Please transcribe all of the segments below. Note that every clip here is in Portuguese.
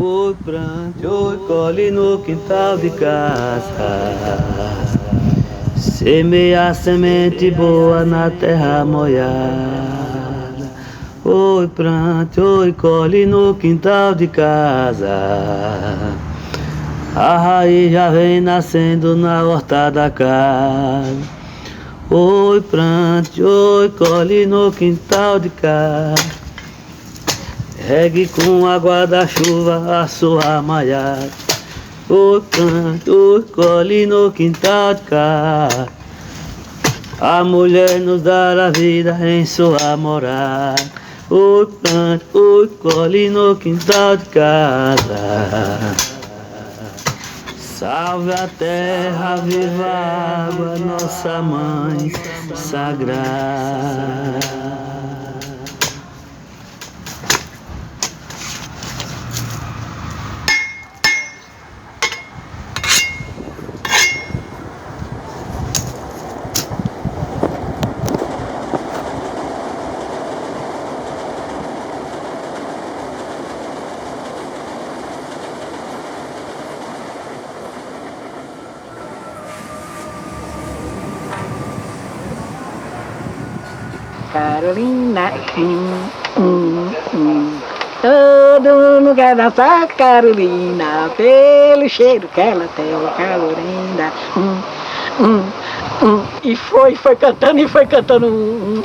Oi, plante, oi, colhe no quintal de casa. Semeia semente boa na terra molhada. Oi, plante, oi, colhe no quintal de casa. A raiz já vem nascendo na horta da casa. Oi, plante, oi, colhe no quintal de casa. Regue com água da chuva a sua malhada. Oi, plante, oi, colhe no quintal de casa. A mulher nos dá a vida em sua morada. Oi, plante, oi, colhe no quintal de casa. Salve a terra, viva a água, nossa mãe sagrada. Carolina, todo mundo quer dançar Carolina, pelo cheiro que ela tem, Carolina. E foi cantando,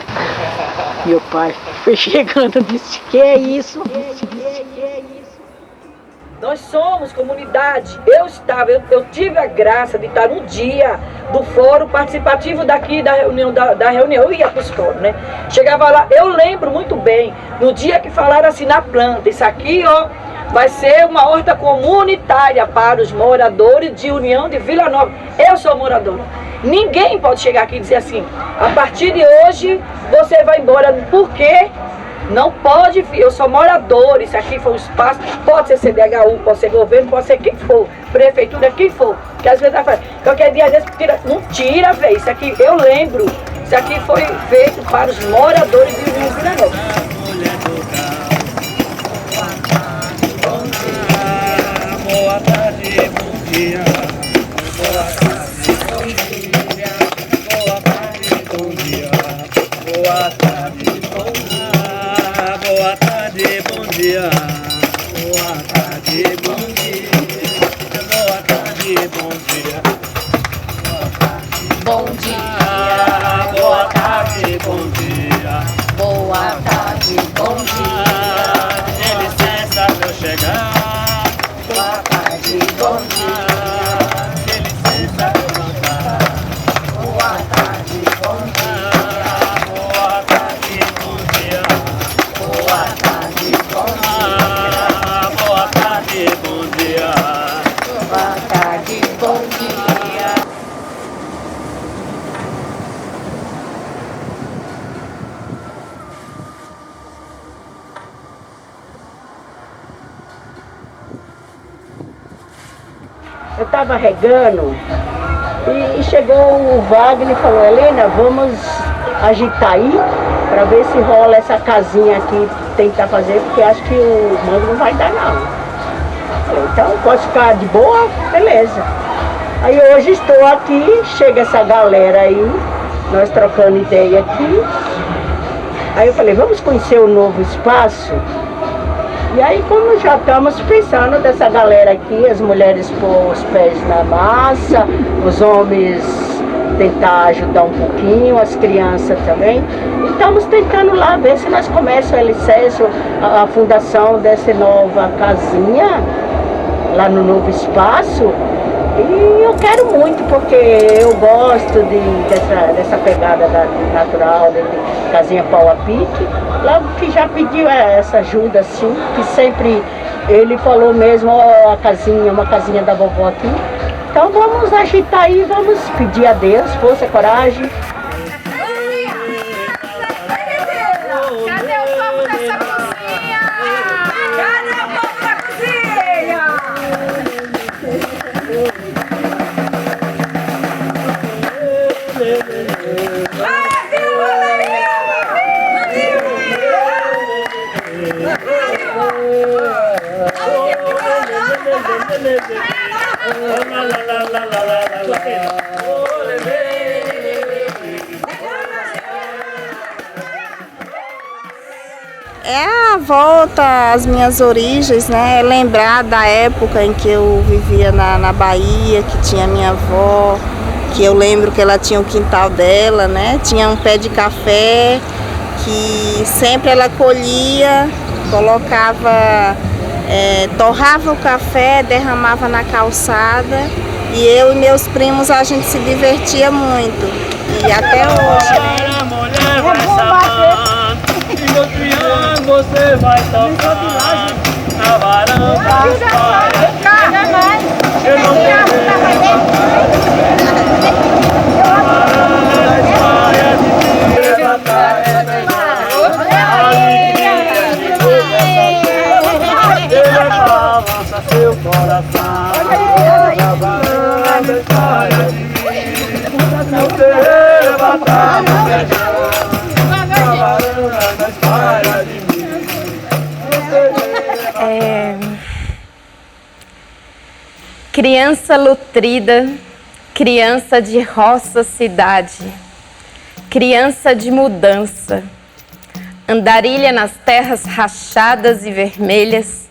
Meu pai foi chegando e disse, que é isso? Nós somos comunidade. Eu tive a graça de estar no dia do fórum participativo daqui da reunião. Eu ia para os fóruns, né? Chegava lá, eu lembro muito bem, no dia que falaram assim na planta, isso aqui, ó, vai ser uma horta comunitária para os moradores de União de Vila Nova. Eu sou moradora. Ninguém pode chegar aqui e dizer assim, a partir de hoje você vai embora. Por quê? Não pode, eu sou morador, isso aqui foi um espaço, pode ser CDHU, pode ser governo, pode ser quem for, prefeitura, quem for, que às vezes qualquer dia desse não tira, velho, isso aqui, eu lembro, isso aqui foi feito para os moradores de Rio Vila Nova. Boa tarde, bom dia. Boa tarde, bom dia. Boa tarde, bom dia. Boa tarde, bom dia. Boa tarde, bom dia. Boa tarde, bom dia. Boa tarde, bom dia. Bom dia, Boa tarde, bom dia. boa tarde, bom dia. Dê licença pra eu chegar. Boa tarde, bom dia. Dê licença pra eu cantar. Boa tarde, bom dia. Boa tarde, bom dia. Boa tarde, bom dia. Boa tarde, bom dia. Boa tarde, bom dia. Eu estava regando e chegou o Wagner e falou, Helena, vamos agitar aí para ver se rola essa casinha aqui, tentar fazer, porque acho que o mango não vai dar não. Falei, então pode ficar de boa, beleza. Aí hoje estou aqui, chega essa galera aí, nós trocando ideia aqui. Aí eu falei, vamos conhecer o novo espaço? E aí, como já estamos pensando dessa galera aqui, as mulheres pôr os pés na massa, os homens tentar ajudar um pouquinho, as crianças também. E estamos tentando lá ver se nós começamos o alicerce, a fundação dessa nova casinha, lá no novo espaço. E eu quero muito, porque eu gosto dessa pegada natural, de casinha pau a pique. Logo que já pediu essa ajuda, assim, que sempre ele falou mesmo, ó, uma casinha da vovó aqui. Então vamos agitar aí, vamos pedir a Deus, força, coragem. Cadê o povo dessa cozinha? Cadê o povo da cozinha? Brasil! É a volta às minhas origens, né? Lembrar da época em que eu vivia na Bahia, que tinha minha avó, que eu lembro que ela tinha o quintal dela, né? Tinha um pé de café que sempre ela colhia, colocava, torrava o café, derramava na calçada e eu e meus primos a gente se divertia muito. E até hoje, né? Você vai tocar na varanda das praias. Eu não balança seu coração. Na varanda das praias. Você levantar no beijão. Na varanda das praias de mim. Criança nutrida, criança de roça cidade, criança de mudança, andarilha nas terras rachadas e vermelhas,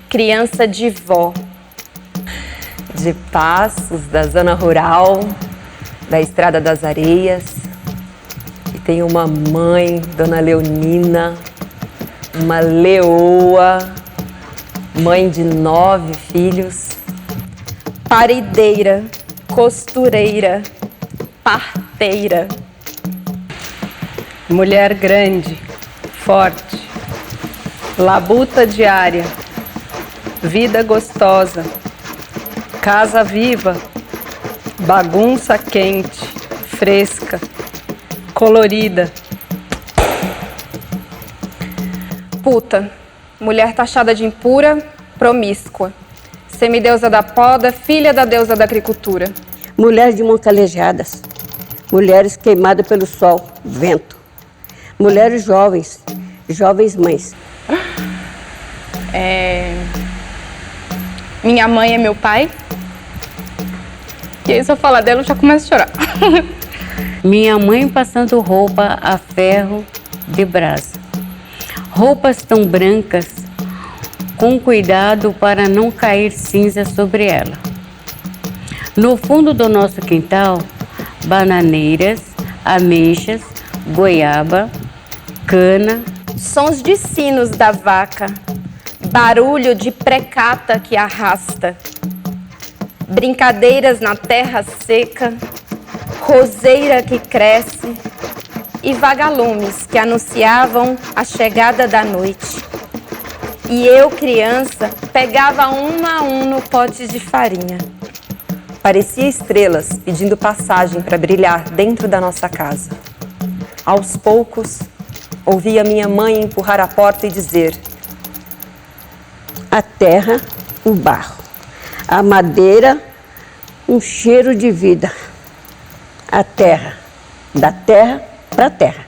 criança de vó. De Passos, da zona rural, da Estrada das Areias. E tem uma mãe, Dona Leonina, uma leoa, mãe de 9 filhos. Parideira, costureira, parteira. Mulher grande, forte, labuta diária, vida gostosa, casa viva, bagunça quente, fresca, colorida. Puta, mulher taxada de impura, promíscua. Semideusa da poda, filha da deusa da agricultura. Mulheres de mãos calejadas, mulheres queimadas pelo sol, vento. Mulheres jovens, jovens mães. Minha mãe é meu pai. E aí se eu falar dela eu já começo a chorar. Minha mãe passando roupa a ferro de brasa. Roupas tão brancas, com cuidado para não cair cinza sobre ela. No fundo do nosso quintal, bananeiras, ameixas, goiaba, cana. Sons de sinos da vaca, barulho de precata que arrasta. Brincadeiras na terra seca, roseira que cresce e vagalumes que anunciavam a chegada da noite. E eu, criança, pegava um a um no pote de farinha. Parecia estrelas pedindo passagem para brilhar dentro da nossa casa. Aos poucos, ouvia minha mãe empurrar a porta e dizer: A terra, o barro. A madeira, um cheiro de vida. A terra, da terra para a terra.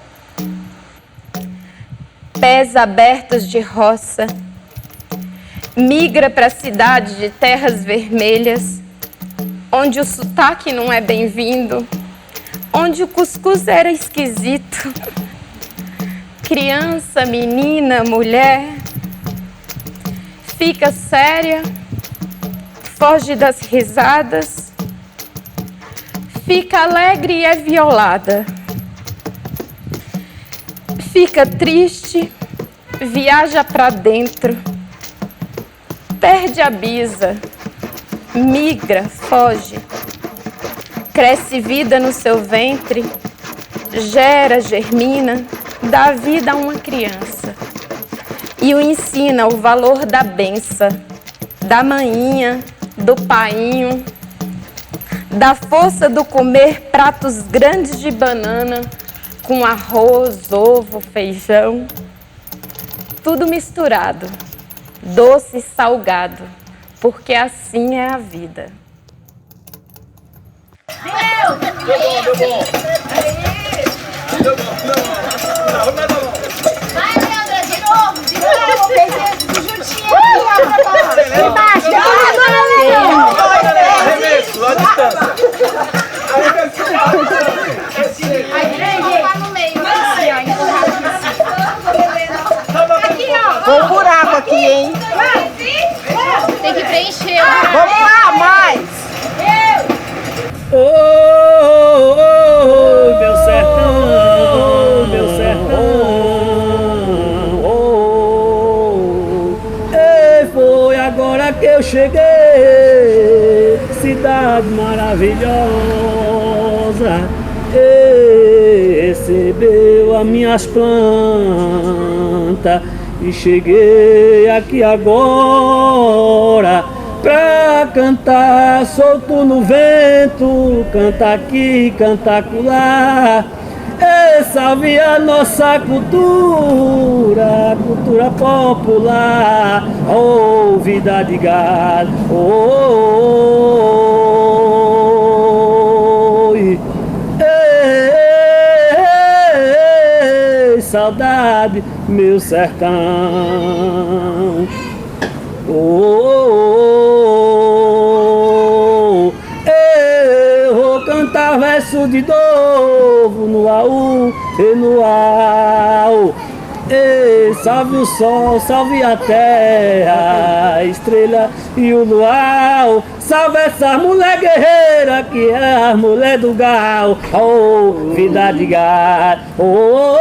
Pés abertos de roça, migra para a cidade de terras vermelhas, onde o sotaque não é bem-vindo, onde o cuscuz era esquisito. Criança, menina, mulher, fica séria, foge das risadas, fica alegre e é violada. Fica triste, viaja para dentro, perde a bisa, migra, foge, cresce vida no seu ventre, gera, germina, dá vida a uma criança e o ensina o valor da benção, da maninha, do painho, da força do comer pratos grandes de banana com arroz, ovo, feijão, tudo misturado, doce e salgado, porque assim é a vida. Deu bom. Vai, Leandra, de novo, juntinho aqui, ó. Embaixo, Vamos lá, mais! Oh, oh, oh, meu sertão, meu sertão. Oh, ei, foi agora que eu cheguei, cidade maravilhosa. Ei, recebeu as minhas plantas e cheguei aqui agora pra cantar solto no vento, canta aqui, canta acolá. E salve a nossa cultura, cultura popular. Oh, vida de gado, oh, oh, oh, ei, saudade, meu sertão. Oh, oh, oh, eu vou cantar verso de novo no AU e no AU. Ei, salve o sol, salve a terra, a estrela e o luau. Salve essa mulher guerreira que é a mulher do gal. Oh, vida de gado. Oh, oh,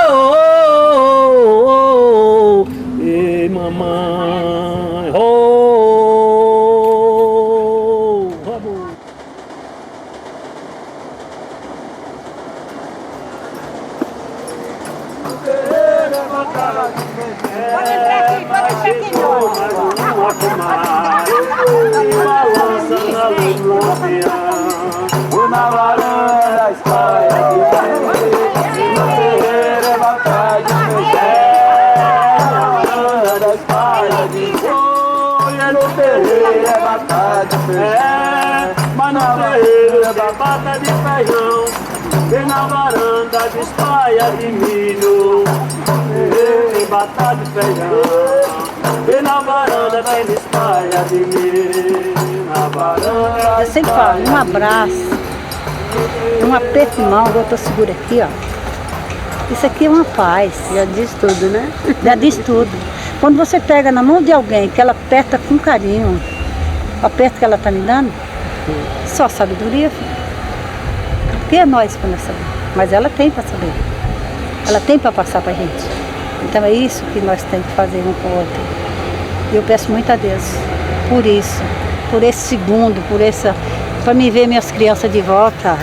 oh, oh, oh, oh. Ei, mamãe. Oh, vamos. Pode entrar aqui, pode entrar aqui, Balança na luz do lampião, na varanda a espalha de verde, na terreira é batalha de na varanda a espalha de folha, no terreiro é batata de feijão, mas no terreiro é batata de feijão, e na varanda de espalha de milho, tem batata de feijão. E na varanda tem espalha de milho, na varanda. Eu sempre falo, um abraço, um aperto de mão, agora eu seguro aqui, ó. Isso aqui é uma paz. Já diz tudo, né? Já diz tudo. Quando você pega na mão de alguém, que ela aperta com carinho, o aperto que ela está me dando, só sabedoria, filho. Porque é nós para nós saber. Mas ela tem para saber. Ela tem para passar para a gente. Então é isso que nós temos que fazer um com o outro. E eu peço muito a Deus por isso, por esse segundo, para me ver minhas crianças de volta,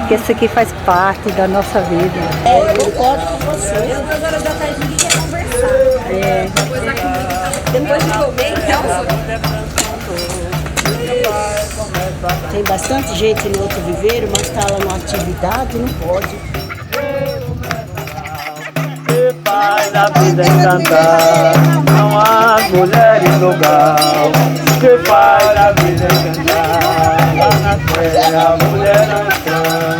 que isso aqui faz parte da nossa vida. Eu concordo com você. Eu 2 horas da tarde ninguém quer conversar. Depois de comer, então. Tem bastante gente no outro viveiro, mas está lá numa atividade, não pode. Faz a vida encantar, são as mulheres do gal, que faz a vida encantar, lá na terra a mulher não canta,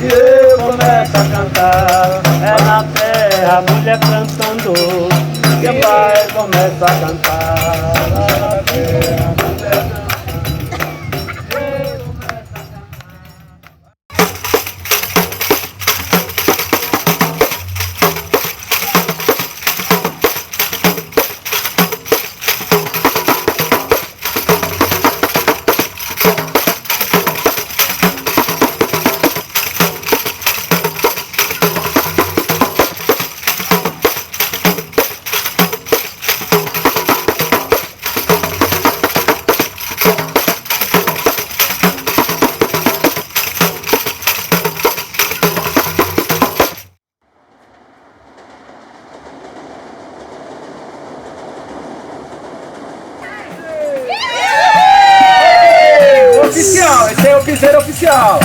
e eu começo a cantar, é na terra a mulher cantando, que faz começa a cantar, lá na terra a mulher cantando. Oficial, esse é o piseiro oficial.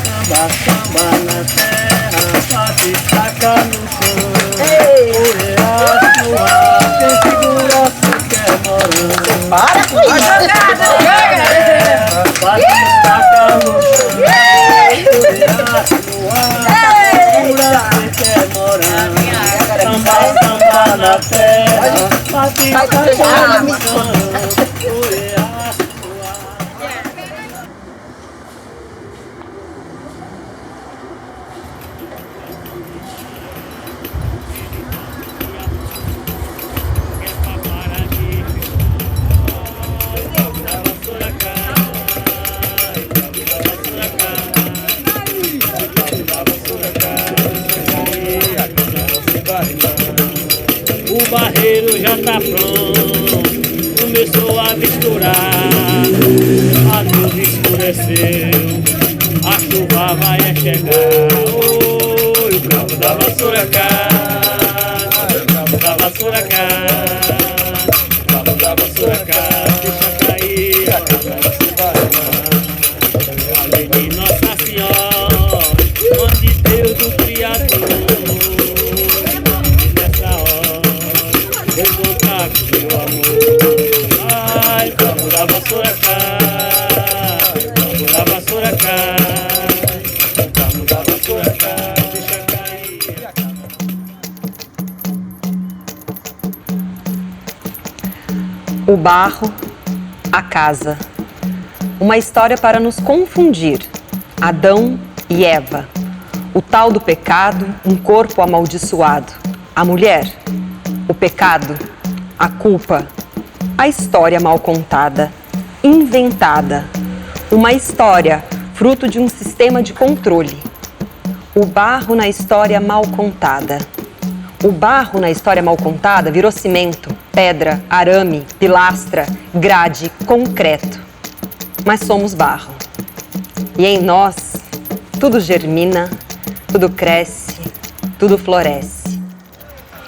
Samba, samba na terra, bate estaca no chão. Orelhas no ar, quem segura se quer morando. Para com isso! Bate estaca no chão. Orelhas no ar, segura se quer morando. Samba, samba na terra, bate estaca no chão. o barreiro já tá pronto, começou a misturar. A luz escureceu, a chuva vai chegar. Oi, o cabo da vassoura cai, o cabo da vassoura cai, o cabo da vassoura cai, deixa cair a casa da chuva. Além de Nossa Senhora, mãe de Deus do Criador, nessa hora eu vou contar com seu amor. Ai, o cabo da vassoura cai, o cabo da vassoura cai, o cabo da vassoura cai, deixa cair. O barro, a casa. Uma história para nos confundir. Adão e Eva. O tal do pecado, um corpo amaldiçoado. A mulher, o pecado, a culpa. A história mal contada, inventada. Uma história fruto de um sistema de controle. O barro na história mal contada. O barro na história mal contada virou cimento, pedra, arame, pilastra, grade, concreto. Mas somos barro. E em nós, tudo germina, tudo cresce, tudo floresce.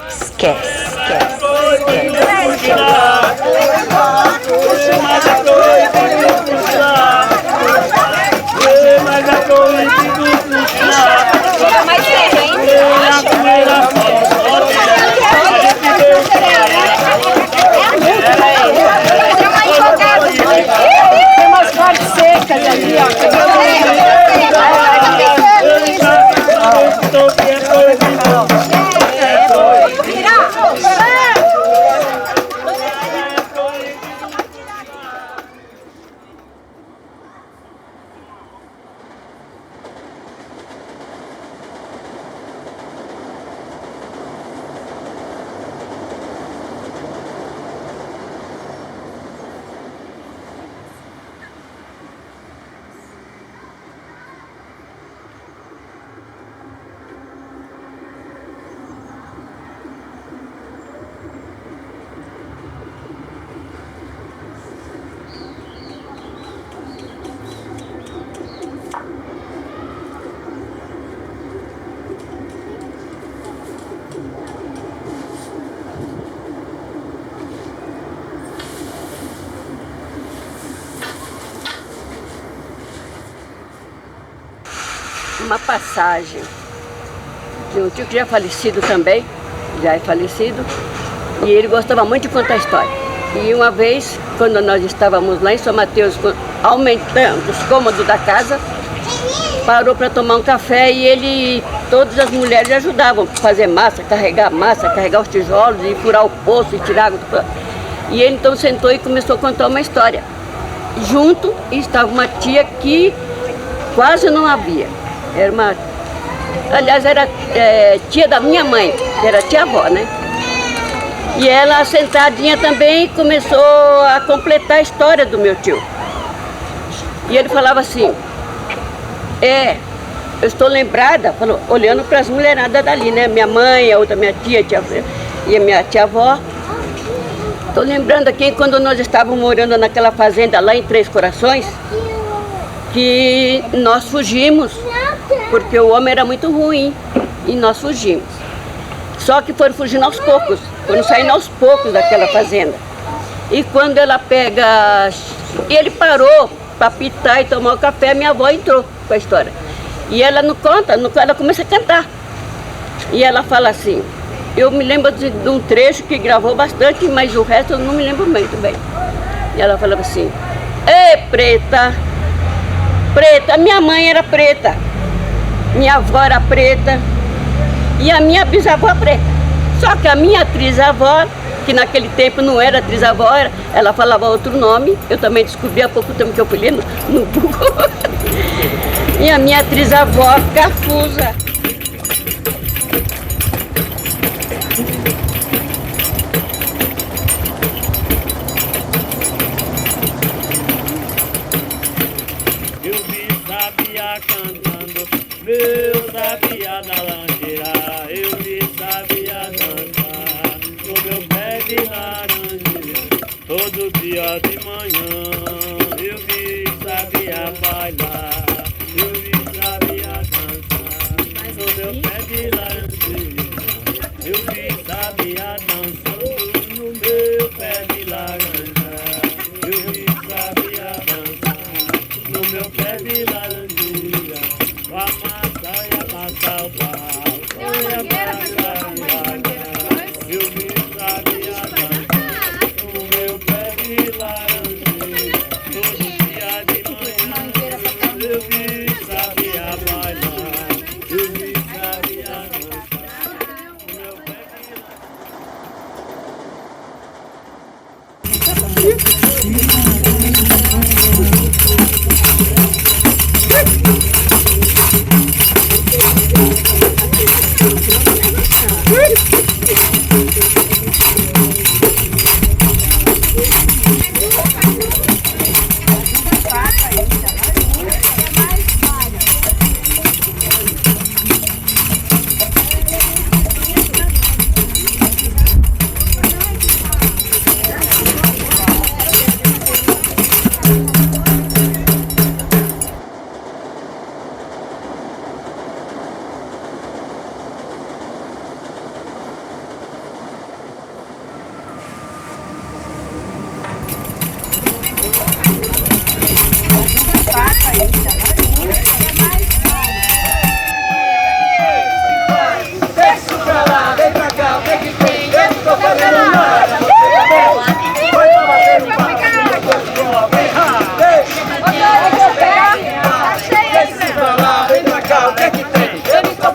Esquece, Tem umas flores secas ali, ó. Uma passagem de um tio que já é falecido também, já é falecido, e ele gostava muito de contar história. E uma vez, quando nós estávamos lá em São Mateus, aumentando os cômodos da casa, parou para tomar um café e todas as mulheres ajudavam a fazer massa, carregar os tijolos e furar o poço e tirar água. E ele então sentou e começou a contar uma história. Junto estava uma tia que quase não havia. Aliás, era tia da minha mãe, era tia-avó, né? E ela, sentadinha também, começou a completar a história do meu tio. E ele falava assim, eu estou lembrada, falou, olhando para as mulheradas dali, né? Minha mãe, a outra minha tia e a minha tia-avó. Estou lembrando aqui quando nós estávamos morando naquela fazenda lá em Três Corações, que nós fugimos, porque o homem era muito ruim, e nós fugimos. Só que foram fugindo aos poucos, foram saindo aos poucos daquela fazenda. E quando ela pega... E ele parou para pitar e tomar o café, minha avó entrou com a história. E ela não conta, ela começa a cantar. E ela fala assim, eu me lembro de um trecho que gravou bastante, mas o resto eu não me lembro muito bem. E ela falava assim, ei, preta, preta, minha mãe era preta, minha avó era preta e a minha bisavó preta. Só que a minha trisavó, que naquele tempo não era trisavó, ela falava outro nome, eu também descobri há pouco tempo que eu fui ler no Google. E a minha trisavó, Cafusa. Eu vi sabiá cantando, meu sabiá da lancheira. Eu vi sabiá dançar no meu dia de manhã eu vi sabia bailar, eu vi sabia dançar no meu pé de laranjeira. Eu vi sabia dançando no meu pé de laranja. Eu vi sabia dançar no meu pé de laranjeira. O amassa e amassa o pau. Eu vi sabia dançar no meu pé de laranjeira. Todo dia de manhã eu vi sabia bailar. Eu vi sabia dançar no meu pé de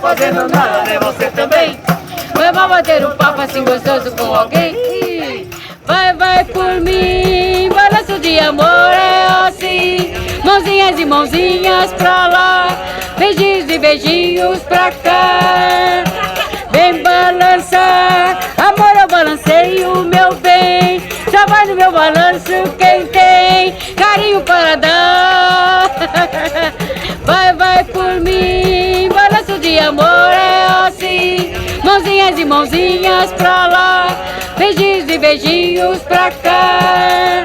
fazendo nada, né? Você também. Vamos bater um papo assim gostoso com alguém. Vai por mim, balanço de amor é assim. Mãozinhas e mãozinhas pra lá, beijinhos e beijinhos pra cá. Vem balançar, amor eu balanceio, meu bem. Já vai no meu balanço quem tem carinho para dar. Vai por mim, balanço de amor é assim. Mãozinhas e mãozinhas pra lá, beijinhos e beijinhos pra cá.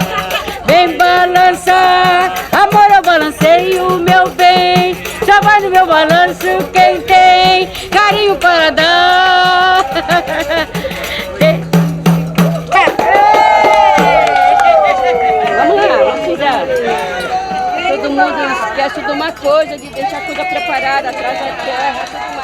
Vem balançar, amor eu balanceio, meu bem. Já vai no meu balanço quem tem carinho para dar. Vamos lá, vamos cuidar. Todo mundo esquece de uma coisa, de deixar a coisa preparada atrás da terra.